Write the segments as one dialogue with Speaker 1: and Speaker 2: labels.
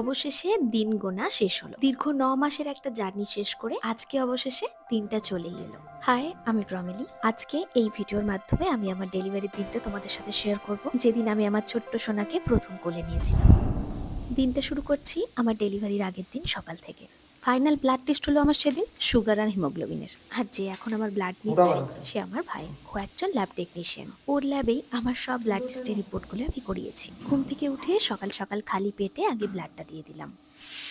Speaker 1: অবশেষে দিন গোনা শেষ হলো। দীর্ঘ ৯ মাসের একটা জার্নি শেষ করে আজকে অবশেষে দিনটা চলেই এলো। হাই, আমি প্রমিলি। আজকে এই ভিডিওর মাধ্যমে আমি আমার ডেলিভারির দিনটা তোমাদের সাথে শেয়ার করব, যেদিন আমি আমার ছোট্ট সোনাকে প্রথম কোলে নিয়েছিলাম। দিনটা শুরু করছি আমার ডেলিভারির আগের দিন সকাল থেকে। ফাইনাল ব্লাড টেস্ট হলো আমার সেদিন সুগার আর হিমোগ্লোবিনের। আর যে এখন আমার ব্লাড নিচ্ছে সে আমার ভাই, ও একজন ল্যাব টেকনিশিয়ান। ওর ল্যাবেই আমার সব ব্লাড টেস্টের রিপোর্টগুলো আমি করিয়েছি। ঘুম থেকে উঠে সকাল সকাল খালি পেটে আগে ব্লাডটা দিয়ে দিলাম।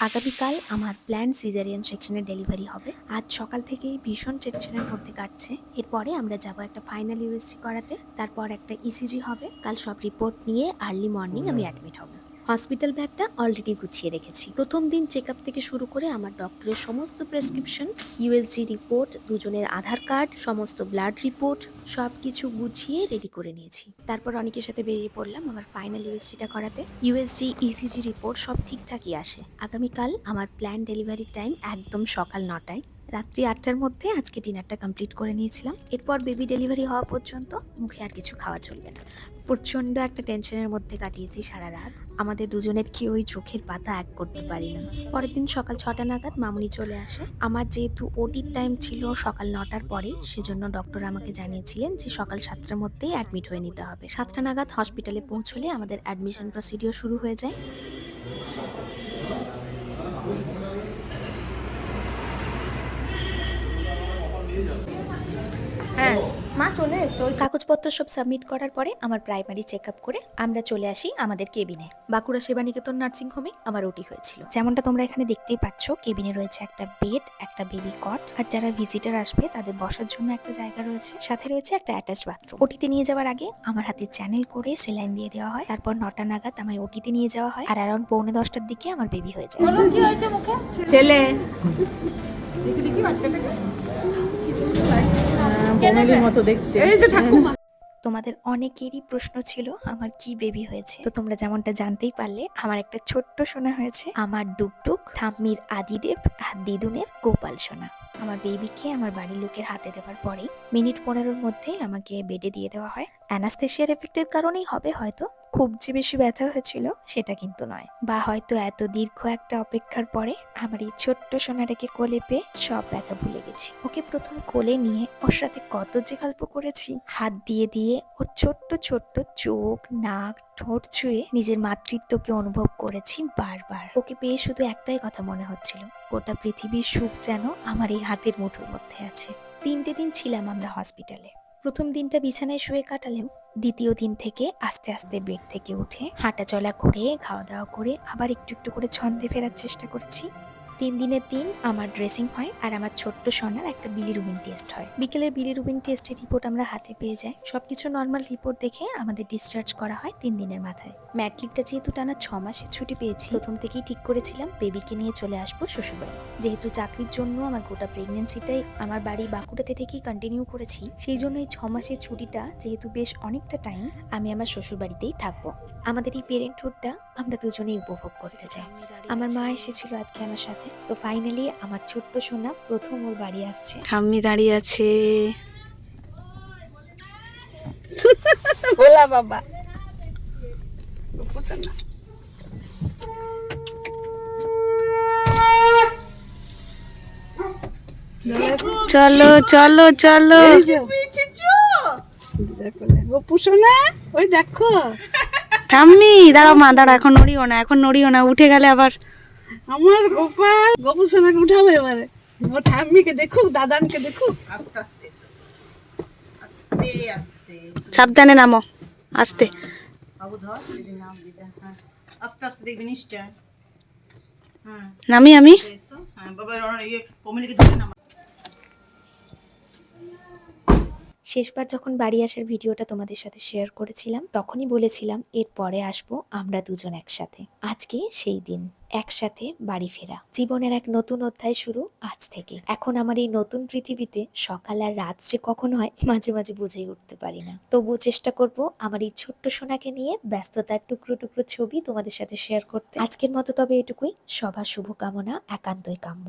Speaker 1: আগামীকাল আমার প্ল্যান সিজারিয়ান সেকশনে ডেলিভারি হবে। আজ সকাল থেকেই ভীষণ টেনশনের মধ্যে কাটছে। এরপরে আমরা যাব একটা ফাইনাল ইউএসজি করাতে, তারপর একটা ইসিজি হবে। কাল সব রিপোর্ট নিয়ে আর্লি মর্নিং আমি অ্যাডমিট হব। হসপিটাল ব্যাগটা অলরেডি গুছিয়ে রেখেছি। প্রথম দিন চেক আপ থেকে শুরু করে আমার ডক্টরের সমস্ত প্রেসক্রিপশন, ইউএসজি রিপোর্ট, দুজনের আধার কার্ড, সমস্ত ব্লাড রিপোর্ট সব কিছু গুছিয়ে রেডি করে নিয়েছি। তারপর অনেকের সাথে বেরিয়ে পড়লাম আমার ফাইনাল ইউএসজিটা করাতে। ইউএসজি ইসিজি রিপোর্ট সব ঠিকঠাকই আসে। আগামীকাল আমার প্ল্যান ডেলিভারি টাইম একদম সকাল ৯টায়। রাত্রি ৮টার মধ্যে আজকে ডিনারটা কমপ্লিট করে নিয়েছিলাম। এরপর বেবি ডেলিভারি হওয়া পর্যন্ত মুখে আর কিছু খাওয়া চলবে না। প্রচণ্ড একটা টেনশনের মধ্যে কাটিয়েছি সারা রাত। আমাদের দুজনের কেউই চোখের পাতা এক করতে পারি না। পরের দিন সকাল ৬টা নাগাদ মামুনি চলে আসে। আমার যেহেতু ওটির টাইম ছিল সকাল ৯টার পরে, সেজন্য ডক্টর আমাকে জানিয়েছিলেন যে সকাল ৭টার মধ্যেই অ্যাডমিট হয়ে নিতে হবে। ৭টা নাগাদ হসপিটালে পৌঁছলে আমাদের অ্যাডমিশন প্রসিডিওর শুরু হয়ে যায়।
Speaker 2: হ্যাঁ মা চলে এসো।
Speaker 1: কাগজপত্র সব সাবমিট করার পরে আমার প্রাইমারি চেক আপ করে আমরা চলে আসি আমাদের কেবিনে। বাঁকুড়া সেবানিকেতন নার্সিং হোমে আমার ওটি হয়েছিল। যেমনটা তোমরা এখানে দেখতেই পাচ্ছ, কেবিনে রয়েছে একটা বেড, একটা বেবি কট, আর যারা ভিজিটার আসবে তাদের বসার জন্য একটা জায়গা রয়েছে, সাথে রয়েছে একটা অ্যাটাচ বাথরুম। ওটিতে নিয়ে যাওয়ার আগে আমার হাতে চ্যানেল করে সেলাইন দিয়ে দেওয়া হয়। তারপর ৯টা নাগাদ আমায় ওটিতে নিয়ে যাওয়া হয়, আর অ্যারাউন্ড পৌনে 10টার দিকে আমার বেবি হয়ে যায়।
Speaker 2: বলো কি হয়েছে মুখে? ছেলে দেখি দেখি বাচ্চাটাকে বোনেরই মতো দেখতে। এই যে ঠাকুমা।
Speaker 1: তোমাদের অনেকেরই প্রশ্ন ছিল আমার কি বেবি হয়েছে, তো তোমরা যেমনটা জানতেই পারলে আমার একটা ছোট্ট সোনা হয়েছে। আমার ডুকডুক, ঠাম্মির আদিদেব আর দিদুনের গোপাল সোনা। আমার বেবিকে আমার বাড়ির লোকের হাতে দেওয়ার পরেই মিনিট 15-র মধ্যে আমাকে বেডে দিয়ে দেওয়া হয়। অ্যানাস্থেশিয়ার এফেক্টের কারণেই হবে হয়তো, খুব যে বেশি ব্যথা হয়েছিল সেটা কিন্তু নয়, বা হয়তো এত দীর্ঘ একটা অপেক্ষার পরে আমার এই ছোট্ট সোনাটাকে কোলে পেয়ে সব ব্যথা ভুলে গেছি। ওকে প্রথম কোলে নিয়ে ওর সাথে কত যে গল্প করেছি, হাত দিয়ে দিয়ে ওর ছোট্ট ছোট্ট চোখ, নাক, ঠোঁট ছুঁয়ে নিজের মাতৃত্বকে অনুভব করেছি বারবার। ওকে পেয়ে শুধু একটাই কথা মনে হচ্ছিল, গোটা পৃথিবীর সুখ যেন আমার এই হাতের মুঠোর মধ্যে আছে। 3টে দিন ছিলাম আমরা হসপিটালে। প্রথম দিনটা বিছানায় শুয়ে কাটালেও দ্বিতীয় দিন থেকে আস্তে আস্তে বেড থেকে উঠে হাঁটা চলা করে, খাওয়া দাওয়া করে আবার একটু একটু করে ছন্দে ফেরার চেষ্টা করেছি। 3 দিনের দিন আমার ড্রেসিং হয় আর আমার ছোট্ট সোনার একটা বিলিরুবিন টেস্ট হয়। বিকেলে বিলিরুবিন টেস্টের রিপোর্ট আমরা হাতে পেয়ে যাই। সবকিছু নর্মাল রিপোর্ট দেখে আমাদের ডিসচার্জ করা হয় 3 দিনের মাথায়। ম্যাট্রিকটা যেহেতু টানা 6 মাসের ছুটি পেয়েছি, প্রথম থেকেই ঠিক করেছিলাম বেবিকে নিয়ে চলে আসবো শ্বশুরবাড়ি। যেহেতু চাকরির জন্য আমার গোটা প্রেগনেন্সিটাই আমার বাড়ি বাঁকুড়াতে থেকেই কন্টিনিউ করেছি, সেই জন্য এই 6 মাসের ছুটিটা যেহেতু বেশ অনেকটা টাইম আমি আমার শ্বশুরবাড়িতেই থাকবো। আমাদের এই পেরেন্টহুডটা আমরা দুজনেই উপভোগ করতে চাই। আমার মা এসেছিল আজকে আমার সাথে, তো ফাইনালি আমার ছোট্ট সোনা প্রথম ওর বাড়ি আসছে।
Speaker 2: ঠাম্মি দাঁড়িয়ে আছে। ভোলা বাবা চলো চলো চলো। ওই দেখো ঠাম্মি, দাঁড়াও মা, দাঁড়া, এখন নড়িও না, এখন নড়িও না, উঠে গেলে আবার।
Speaker 3: আমার গোপাল গোপু সোনাকে উঠাবো এবারে। ও ঠাম্মিকে দেখুক, দাদানকে দেখুক। আস্তে আস্তে এসো, আস্তে আস্তে,
Speaker 2: সাবধানে নামো, আস্তে।
Speaker 3: বাবু ধর, দিদি নাম দিদা। হ্যাঁ আস্তে আস্তে দেখবি নিশ্চয়। হ্যাঁ
Speaker 2: নামি আমি।
Speaker 3: এসো। হ্যাঁ বাবা, ইয়ে কোমলিকে ধরে নামা।
Speaker 1: শেষবার যখন বাড়ি আসার ভিডিওটা তোমাদের সাথে শেয়ার করেছিলাম, তখনই বলেছিলাম এরপরে আসবো আমরা দুজন একসাথে। আজকে সেই দিন, একসাথে বাড়ি ফেরা, জীবনের এক নতুন অধ্যায় শুরু আজ থেকে। এখন আমার এই নতুন পৃথিবীতে সকাল আর রাত যে কখন হয় মাঝে মাঝে বুঝেই উঠতে পারি না। তবুও চেষ্টা করব আমার এই ছোট্ট সোনাকে নিয়ে ব্যস্ততার টুকরো টুকরো ছবি তোমাদের সাথে শেয়ার করতে। আজকের মতো তবে এটুকুই। সবার শুভকামনা একান্তই কাম্য।